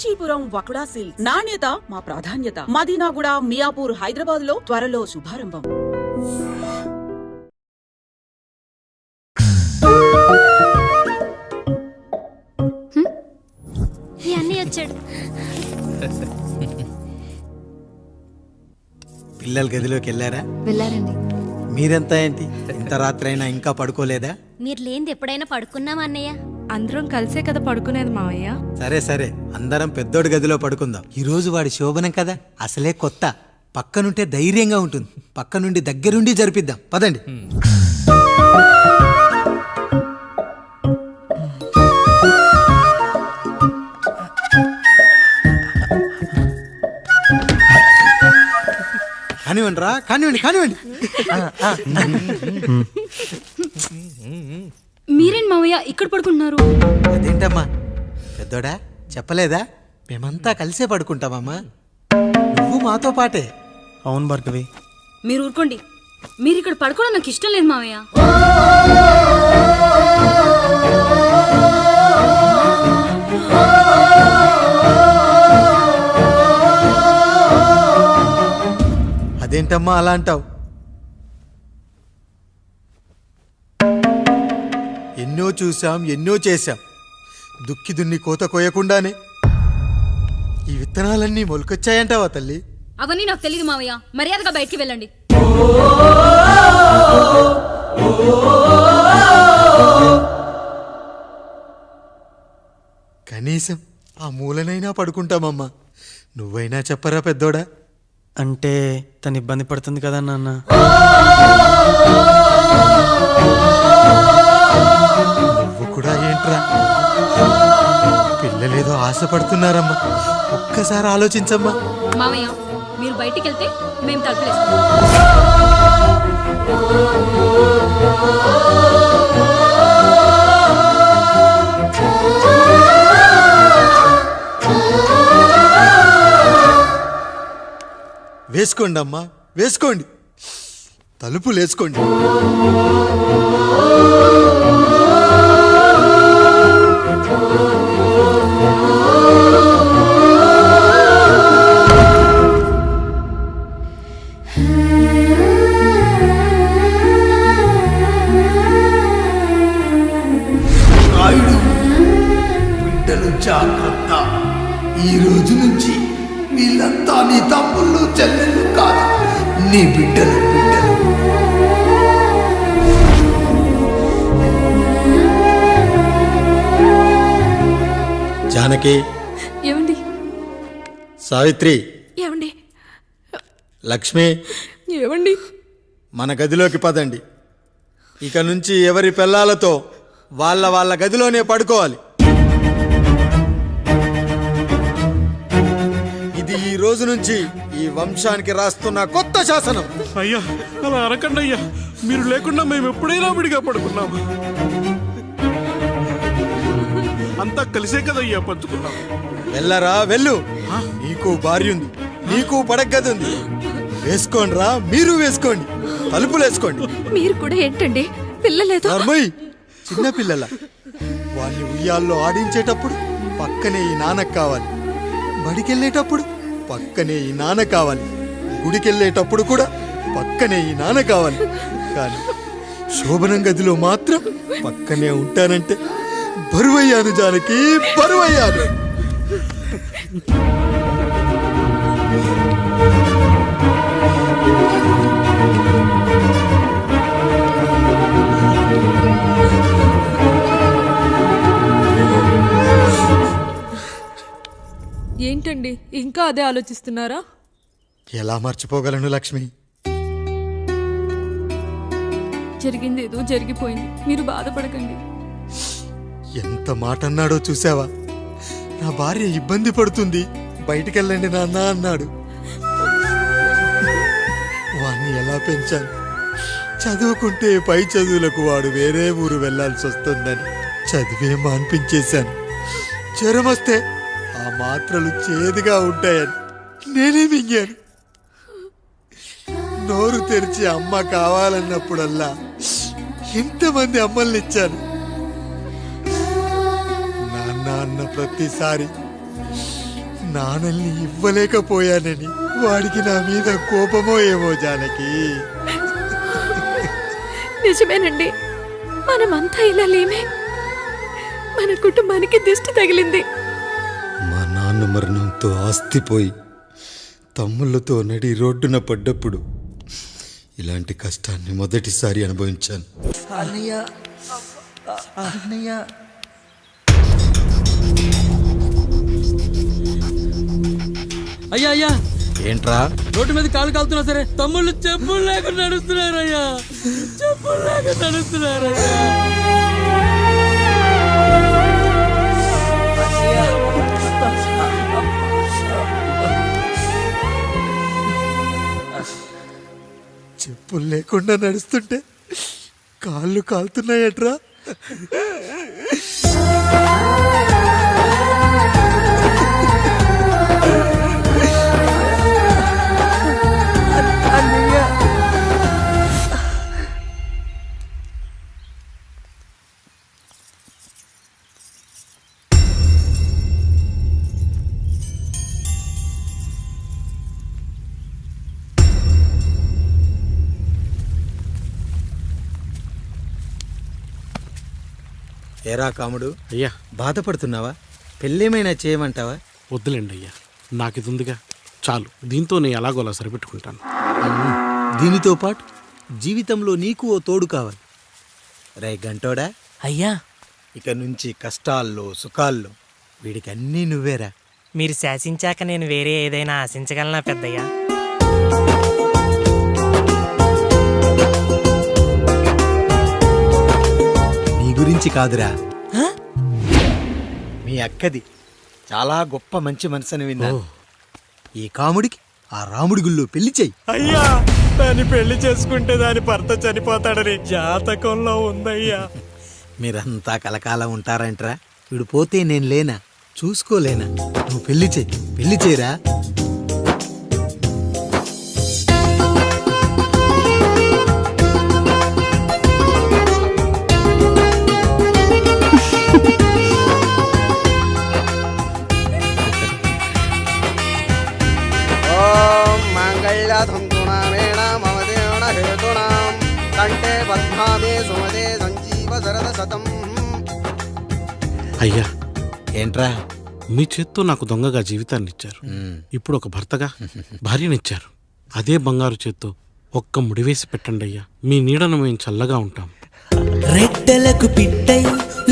Kanchipuram వకుడా silks. నాణ్యత మా ప్రాధాన్యత. మదీనాగూడ, మియాపూర్, హైదరాబాద్ లో త్వరలో శుభారంభం. వచ్చాడు. పిల్లల గదిలోకి వెళ్ళారా? వెళ్ళారండి. మీరెంత ఏంటి ఇంత రాత్రి అయినా ఇంకా పడుకోలేదా? మీరు లేనిది ఎప్పుడైనా పడుకున్నామా అన్నయ్య? అందరం కలిసే కదా పడుకునేది మావయ్య. సరే సరే, అందరం పెద్దోడి గదిలో పడుకుందాం. ఈ రోజు వాడి శోభనం కదా, అసలే కొత్త. పక్కనుంటే ధైర్యంగా ఉంటుంది. పక్క నుండి దగ్గరుండి జరిపిద్దాం. పదండి. కానివ్వండి రా, కానివ్వండి కానివ్వండి. మీరేం మావయ్య ఇక్కడ పడుకుంటున్నారు? అదేంటమ్మా పెద్దోడా, చెప్పలేదా? మేమంతా కలిసే పడుకుంటామమ్మా. నువ్వు మాతో పాటే. అవును భార్గవి. మీరు ఊరుకోండి. మీరు ఇక్కడ పడుకోవడం నాకు ఇష్టం లేదు మావయ్య. అదేంటమ్మా అలా అంటావు? ఎన్నో చూశాం, ఎన్నో చేశాం. దుక్కి దున్ని కోత కోయకుండానే ఈ విత్తనాలన్నీ మొలకొచ్చాయంటావా తల్లి? అవన్నీ నాకు తెలియదు మావయ్య. మర్యాదగా బయటికి వెళ్ళండి. కనీసం ఆ మూలనైనా పడుకుంటామమ్మా. నువ్వైనా చెప్పరా పెద్దోడా? అంటే తను ఇబ్బంది పడుతుంది కదా నాన్న. నువ్వు కూడా ఏంట్రా? పిల్లలేదో ఆశపడుతున్నారమ్మా. ఒక్కసారి ఆలోచించమ్మా. మావయ్య మీరు బయటికి వెళ్తే మేము తలుపులేస్తాం. వేసుకోండి అమ్మా, వేసుకోండి. తలుపులు వేసుకోండి. బిడ్డలు జాగ్రత్త. ఈ రోజు నుంచి వీళ్ళంతా నీ తమ్ముళ్ళు చెల్లెళ్ళు కాదు, నీ బిడ్డలు. జానకి, ఏమండి? సావిత్రి, ఏమండి? లక్ష్మి, ఏమండి? మన గదిలోకి పదండి. ఇక నుంచి ఎవరి పిల్లలతో వాళ్ళ గదిలోనే పడుకోవాలి. ఇది ఈ రోజు నుంచి ఈ వంశానికి రాస్తున్న కొత్త శాసనం. అయ్యా అలా అరకండి అయ్యా. మీరు లేకుండా మేము ఎప్పుడైనా విడిగా పడుకున్నాము. అంతా కలిసే కదయ్యా పంచుకున్నాం. వెళ్ళరా వెళ్ళు. నీకు భార్య ఉంది, నీకు పడగది ఉంది. వేసుకోండి రా, మీరు వేసుకోండి. తలుపులు వేసుకోండి. మీరు కూడా ఏంటండి పిల్లలేదు? చిన్న పిల్లల వాళ్ళని ఉయ్యాల్లో ఆడించేటప్పుడు పక్కనే ఈ నాన్న కావాలి. బడికెళ్ళేటప్పుడు పక్కనే ఈ నాన్న కావాలి. గుడికెళ్ళేటప్పుడు కూడా పక్కనే ఈ నాన్న కావాలి. కానీ శోభనం గదిలో మాత్రం పక్కనే ఉంటానంటే బరువయ్యాను జానకి, బరువయ్యాను. ఏంటండి ఇంకా అదే ఆలోచిస్తున్నారా? ఎలా మర్చిపోగలను లక్ష్మి? జరిగింది ఏదో జరిగిపోయింది. మీరు బాధపడకండి. ఎంత మాట అన్నాడో చూసావా? నా భార్య ఇబ్బంది పడుతుంది, బయటికెళ్ళండి నాన్న అన్నాడు. వాణ్ణి ఎలా పెంచాను? చదువుకుంటే పై చదువులకు వాడు వేరే ఊరు వెళ్లాల్సి వస్తుందని చదివే మాన్పించేశాను. జ్వరం వస్తే ఆ మాత్రలు చేదుగా ఉంటాయని నేనే మింగాను. నోరు తెరిచి అమ్మ కావాలన్నప్పుడల్లా ఎంతమంది అమ్మల్ని ఇచ్చాను. నాన్న అన్న ప్రతిసారి నాణల్ని ఇవ్వలేకపోయానని వాడికి నా మీద కోపమో ఏమో జానకి. నిజమేనండి, మనమంతా ఇలా లేమే. మన కుటుంబానికి దిష్టి తగిలింది. మా నాన్న మరణంతో ఆస్తిపోయి తమ్ముళ్ళతో నడి రోడ్డున పడ్డప్పుడు ఇలాంటి కష్టాన్ని మొదటిసారి అనుభవించాను. అన్నయ్య అన్నయ్య అయ్యా అయ్యా, ఏంట్రా? రోడ్డు మీద కాలు కాలుతున్నా సరే తమ్ముళ్ళు చెప్పులు లేకుండా నడుస్తున్నారయ్యా, చెప్పులు లేకుండా నడుస్తున్నారయ్యా. చెప్పులు లేకుండా నడుస్తుంటే కాళ్ళు కాలుతున్నాయట్రా. ఏరా కాముడు, అయ్యా బాధపడుతున్నావా? పెళ్ళేమైనా చేయమంటావా? వద్దులేండి అయ్యా, నాకు ఇది ఉందిగా చాలు, దీంతో నేను ఎలాగోలా సరిపెట్టుకుంటాను. దీనితో పాటు జీవితంలో నీకు ఓ తోడు కావాలి. రే గంటోడా, అయ్యా, ఇక నుంచి కష్టాల్లో సుఖాల్లో వీడికి అన్నీ నువ్వేరా. మీరు శాసించాక నేను వేరే ఏదైనా ఆశించగలనా పెద్దయ్యా? నీ గురించి కాదురా, మీ అక్కది. చాలా గొప్ప మంచి మనసుని విన్నాను. ఈ కాముడికి ఆ రాముడి గుళ్ళో పెళ్లి చెయ్యి. అయ్యా, దాన్ని పెళ్లి చేసుకుంటే దాని భర్త చనిపోతాడని జాతకంలో ఉందయ్యా. మీరంతా కలకాలం ఉంటారంటరా. వీడు పోతే నేను లేనా, చూసుకోలేనా? నువ్వు పెళ్లి చెయ్యి, పెళ్లి చేయరా. అయ్యా, ఏంట్రా? మీ చేత్తో నాకు దొంగగా జీవితాన్ని ఇచ్చారు, ఇప్పుడు ఒక భర్తగా భార్యనిచ్చారు. అదే బంగారు చేత్తో ఒక్క ముడివేసి పెట్టండి అయ్యా, మీ నీడను మేము చల్లగా ఉంటాం. రెట్టలకు పిట్టై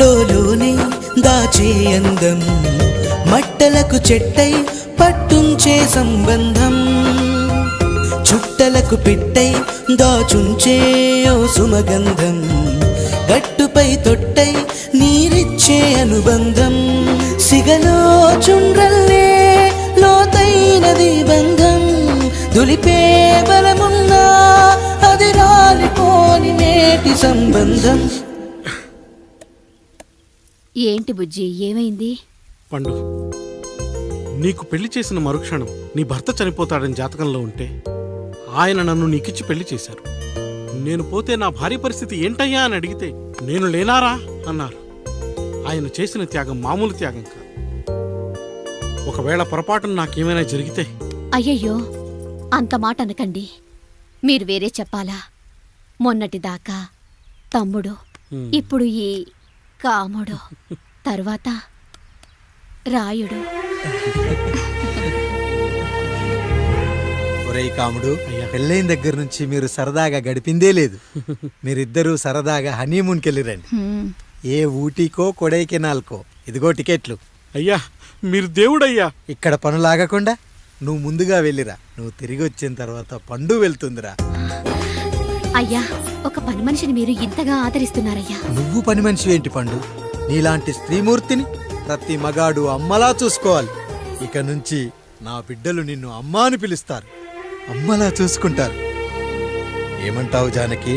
లోలోనే దాచే అందం, మట్టలకు చెట్టై పట్టుంచే సంబంధం, చుట్టలకు పెట్టై దాచుంచే ఓ సుమగంధం, గట్టుపై తొట్టై నీరిచ్చే అనుబంధం, సిగలో చుండ్రల్లే లోతైనది బంధం, దులిపే బలమున్నా అది రాలిపోని నేటి సంబంధం. ఏంటి బుజ్జి, ఏమైంది? పండు, నీకు పెళ్లి చేసిన మరుక్షణం నీ భర్త చనిపోతాడని జాతకంలో ఉంటే ఆయన నన్ను నీకిచ్చి పెళ్లి చేశారు. నేను పోతే నా భార్య పరిస్థితి ఏంటయ్యా అని అడిగితే నేను లేనారా అన్నారు. ఆయన చేసిన త్యాగం మామూలు త్యాగం కాదు. ఒకవేళ పొరపాటున నాకేమైనా జరిగితే? అయ్యయ్యో, అంత మాట అనకండి. మీరు వేరే చెప్పాలా? మొన్నటిదాకా తమ్ముడు, ఇప్పుడు ఈ కాముడు, తర్వాత రాయుడు. ఒరేయ్ కాముడు, పెళ్ళైన దగ్గర నుంచి మీరు సరదాగా గడిపిందే లేదు. మీరిద్దరూ సరదాగా హనీమూన్కి వెళ్ళిరండి. ఏ ఊటీకో కొడైకెనాల్కో. ఇదిగో టికెట్లు. అయ్యా, మీరు దేవుడయ్యా. ఇక్కడ పనులాగకుండా నువ్వు ముందుగా వెళ్ళిరా. నువ్వు తిరిగి వచ్చిన తర్వాత పండు వెళ్తుందిరా. అయ్యా, ఒక పని మనిషిని మీరు ఇంతగా ఆదరిస్తున్నారయ్యా. నువ్వు పని మనిషి ఏంటి పండు? నీలాంటి స్త్రీమూర్తిని ప్రతి మగాడు అమ్మలా చూసుకోవాలి. ఇక నుంచి నా బిడ్డలు నిన్ను అమ్మా అని పిలుస్తారు, అమ్మలా చూసుకుంటారు. ఏమంటావు జానకి?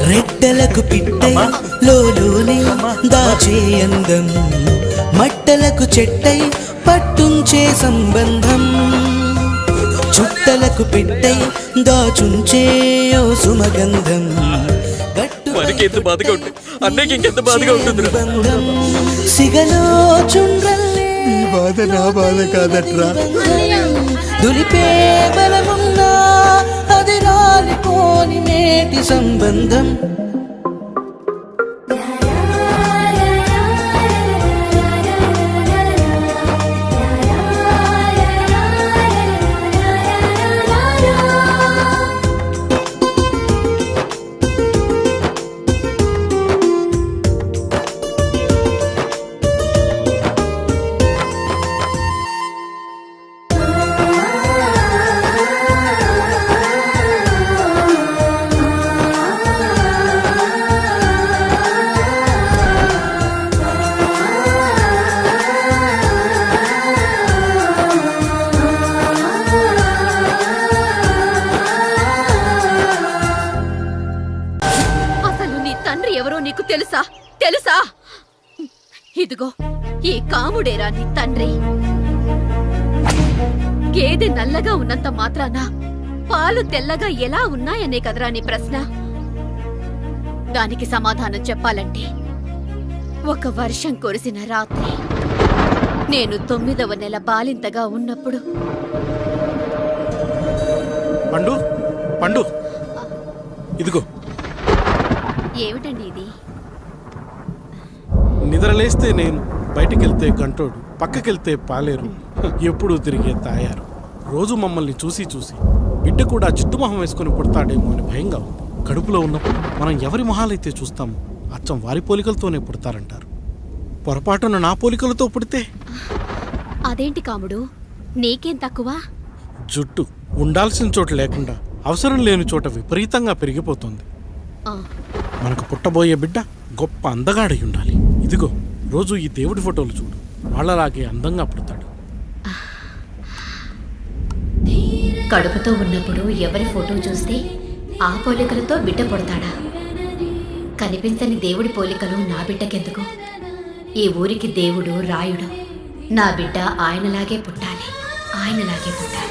రెట్టలకు పిట్టై లోలోనే దాచే అందం, మట్టలకు చెట్టై పట్టుంచే సంబంధం, చుట్టలకు పెట్టై దాచుంచే ఓ సుమగంధం, ఎంత బాధగా ఉంటుంది అన్నకి ఇంకెంత బాధగా ఉంటుంది. సిగలో చుండ్రల్లే బాధ నా బాధ కాదట్రా. దులిపే బలమున్నా అది రాలిపోని నేటి సంబంధం. అసలు నీ తండ్రి ఎవరో నీకు తెలుసా? తెలుసా? ఇదిగో ఈ కాముడేరా నీ తండ్రి. గేదె నల్లగా ఉన్నంత మాత్రాన పాలు తెల్లగా ఎలా ఉన్నాయనే కదరా నీ ప్రశ్న. దానికి సమాధానం చెప్పాలంటే ఒక వర్షం కురిసిన రాత్రి నేను 9వ నెల బాలింతగా ఉన్నప్పుడు. పండు పండు ఇదిగో. ఏమిటండి ఇది? నిద్రలేస్తే నేను, బయటికెళ్తే గంటోడు, పక్కకెళ్తే పాలేరు, ఎప్పుడూ తిరిగే తాయారు. రోజు మమ్మల్ని చూసి చూసి బిడ్డ కూడా చిట్టుమొహం వేసుకుని పుడతాడేమో అని భయంగా ఉంది. కడుపులో ఉన్నప్పుడు మనం ఎవరి మొహాలైతే చూస్తామో అచ్చం వారి పోలికలతోనే పుడతారంటారు. పొరపాటున నా పోలికలతో పుడితే? అదేంటి కాముడు, నీకేం తక్కువ? జుట్టు ఉండాల్సిన చోట లేకుండా అవసరం లేని చోట విపరీతంగా పెరిగిపోతుంది. ఆ, మనకు పుట్టబోయే బిడ్డ గొప్ప అందగాడై ఉండాలి. ఇదిగో రోజు ఈ దేవుడి ఫోటోలు చూడు, వాళ్ళలాగే అందంగా పుడతాడు. కడుపుతో ఉన్నప్పుడు ఎవరి ఫోటో చూస్తే ఆ పోలికలతో బిడ్డ పుడతాడా? కనిపించని దేవుడి పోలికలు నా బిడ్డకెందుకు? ఈ ఊరికి దేవుడు రాయుడు. నా బిడ్డ ఆయనలాగే పుట్టాలి, ఆయనలాగే పుట్టాలి.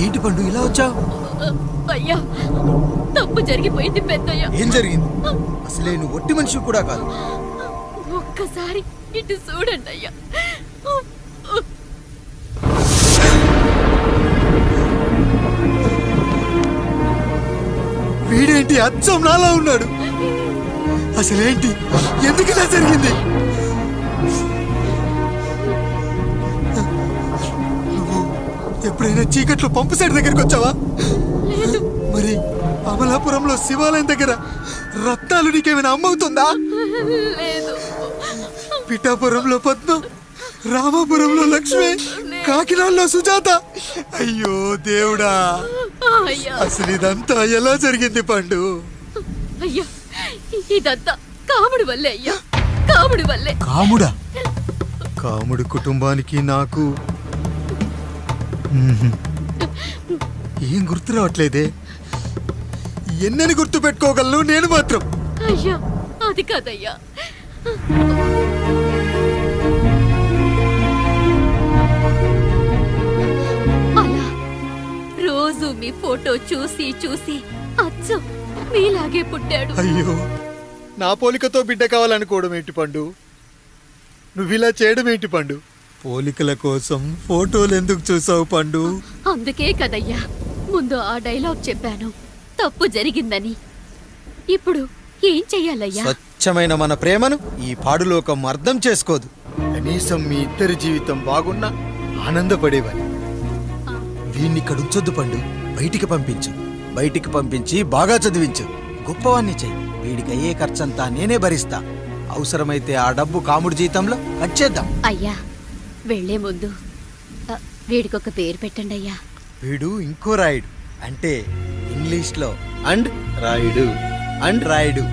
ఏంటి పండు ఇలా వచ్చావు? అయ్యా, తప్పు జరిగిపోయింది పెద్దయ్యా. ఏం జరిగింది? అసలే నువ్వు ఒట్టి మనిషి కూడా కాదు. ఒక్కసారి ఇటు చూడండి అయ్యా. వీడేంటి అచ్చం నాలా ఉన్నాడు? అసలేంటి, ఎందుకు ఇలా జరిగింది? నువ్వు ఎప్పుడైనా చీకట్లో పంపు సైడ్ దగ్గరికి వచ్చావా? మరి అమలాపురంలో శివాలయం దగ్గర రత్నాలు నీకేమైనా అమ్మవుతుందా? పిఠాపురంలో పద్మం, రామాపురంలో లక్ష్మి, కాకినాడలో సుజాత. అయ్యో దేవుడా, అసలు ఇదంతా ఎలా జరిగింది పండు? అయ్యా, ఇదంతా కాముడి వల్లే అయ్యా, కాముడి వల్లే. కాముడా? కాముడి కుటుంబానికి నాకు ఏం గుర్తు రావట్లేదే. ఎన్నని గుర్తు పెట్టుకోగలను నేను మాత్రం? అయ్యా, అది కాదయ్యా. అలా రోజు మీ ఫోటో చూసి చూసి అచ్చం మీలాగే పుట్టాడు. అయ్యో, నా పోలికతో బిడ్డ కావాలనుకోవడం ఏంటి పండు? నువ్విలా చేయడం ఏంటి పండు? పోలికల కోసం ఫోటోలు ఎందుకు చూసావు పండు? అందుకే కదయ్యా ముందు ఆ డైలాగ్ చెప్పాను, తప్పు జరిగిందని. ఇప్పుడు ఏం చెయ్యాలయ్యా? స్వచ్ఛమైన మన ప్రేమను ఈ పాడులోకం అర్థం చేసుకోదు. కనీసం మీ ఇద్దరి జీవితం బాగున్నా ఆనందపడేవారు. వీణ్ణి ఇక్కడ ఉంచొద్దు పండు, బయటికి పంపించు. బయటికి పంపించి బాగా చదివించు, గొప్పవాణ్ణి చెయ్యి. వీడికి అయ్యే ఖర్చంతా నేనే భరిస్తా. అవసరమైతే ఆ డబ్బు కాముడి జీతంలో కట్ చేద్దాం. అయ్యా వెళ్లే ముందు వీడికొక పేరు పెట్టండి అయ్యా. వీడు ఇంకో రాయుడు, అంటే ఇంగ్లీష్లో అండ్ రాయుడు అండ్ రాయుడు.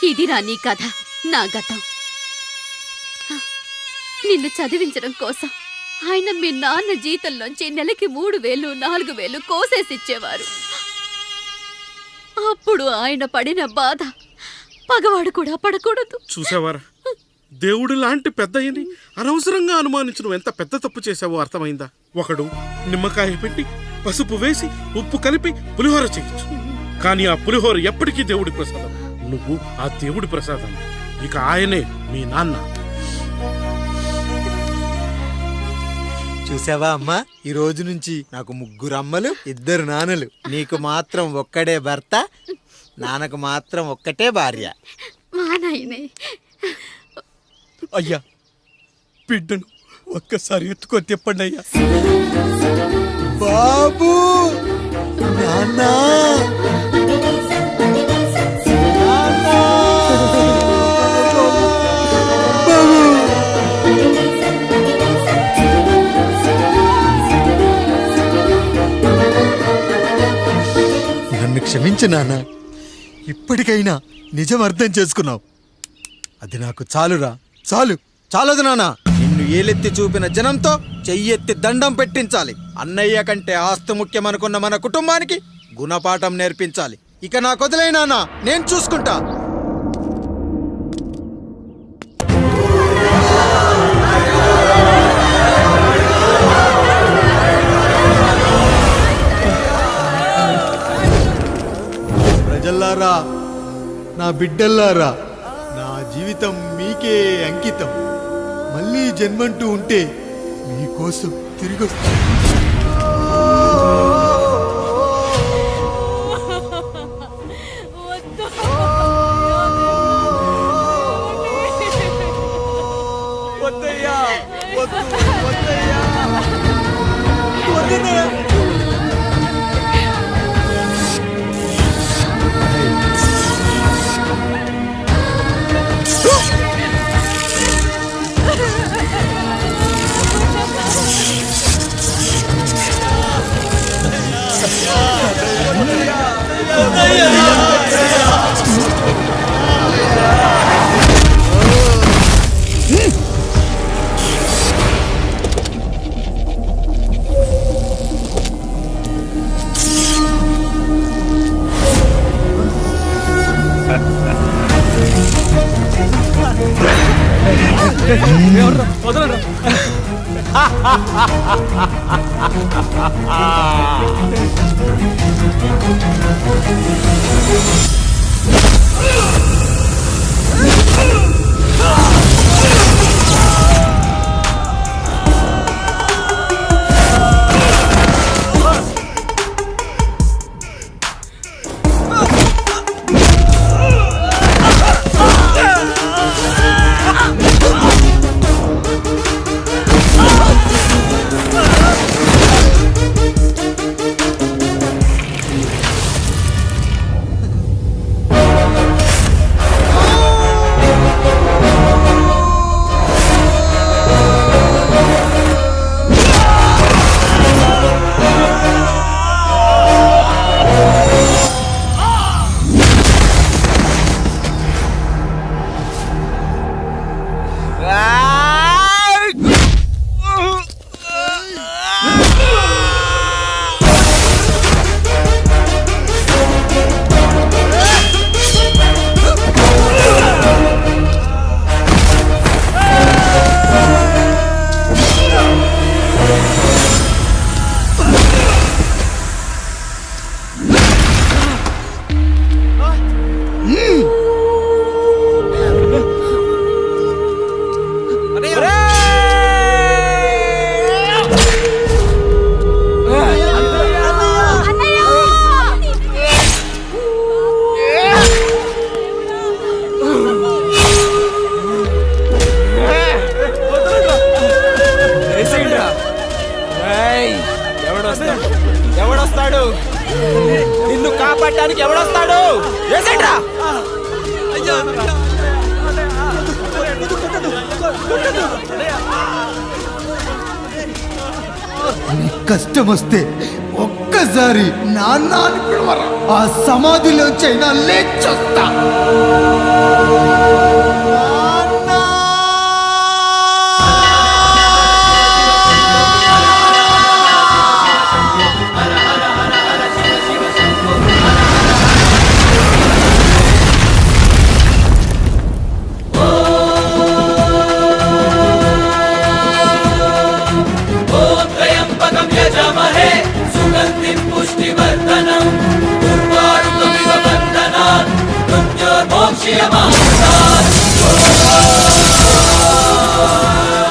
ఇది రా నీ కథ, నా గతం. నిన్ను చదివించడం కోసం ఆయన మీ నాన్న జీతంలోంచి నెలకి 3,000, 4,000 కోసేసిచ్చేవారు. అప్పుడు ఆయన పడిన బాధ పగవాడు కూడా పడకూడదు. చూసావారా, దేవుడు లాంటి పెద్దయ్యని అనవసరంగా అనుమానించడం ఎంత పెద్ద తప్పు చేశావో అర్థమైందా? ఒకడు నిమ్మకాయ పెట్టి పసుపు వేసి ఉప్పు కలిపి పులిహోర చేయొచ్చు, కానీ ఆ పులిహోర ఎప్పటికీ దేవుడి ప్రసాదం. నువ్వు ఆ దేవుడి ప్రసాదం. ఇక ఆయనే మీ నాన్న. చూసావా అమ్మా, ఈ రోజు నుంచి నాకు 3 అమ్మలు, 2 నాన్నలు. నీకు మాత్రం ఒక్కడే భర్త, నాన్నకు మాత్రం ఒక్కటే భార్య. మా నాయనే. అయ్యా, బిడ్డను ఒక్కసారి ఎత్తుకొని తిప్పండి అయ్యా. బాబు, నాన్నా, నన్ను క్షమించు నాన్న. ఇప్పటికైనా నిజం అర్థం చేసుకున్నావు. అది నాకు చాలురా, చాలు. చాలదు నాన్న, నిన్ను ఏలెత్తి చూపిన జనంతో చెయ్యెత్తి దండం పెట్టించాలి. అన్నయ్య కంటే ఆస్తి ముఖ్యమనుకున్న మన కుటుంబానికి గుణపాఠం నేర్పించాలి. ఇక నాకు వదిలే నాన్న, నేను చూసుకుంటా. ప్రజల్లారా, నా బిడ్డల్లారా, నా జీవితం మీకే అంకితం. మళ్ళీ జన్మంటూ ఉంటే మీకోసం తిరిగి వస్తాను. వద్దయ్యా, వద్దు, వద్దయ్యా, వద్దయ్యా. వదలరా. వేయడానికి ఎవడొస్తాడు? వేసేట్రా. కష్టం వస్తే ఒక్కసారి నాన్న అని పిలవరా, ఆ సమాధిలోంచైనా లేచొస్తా. పుష్టివర్ధనం, దుర్వారుకమివ బంధనాత్, మృత్యోర్మోక్షయమామృతాత్.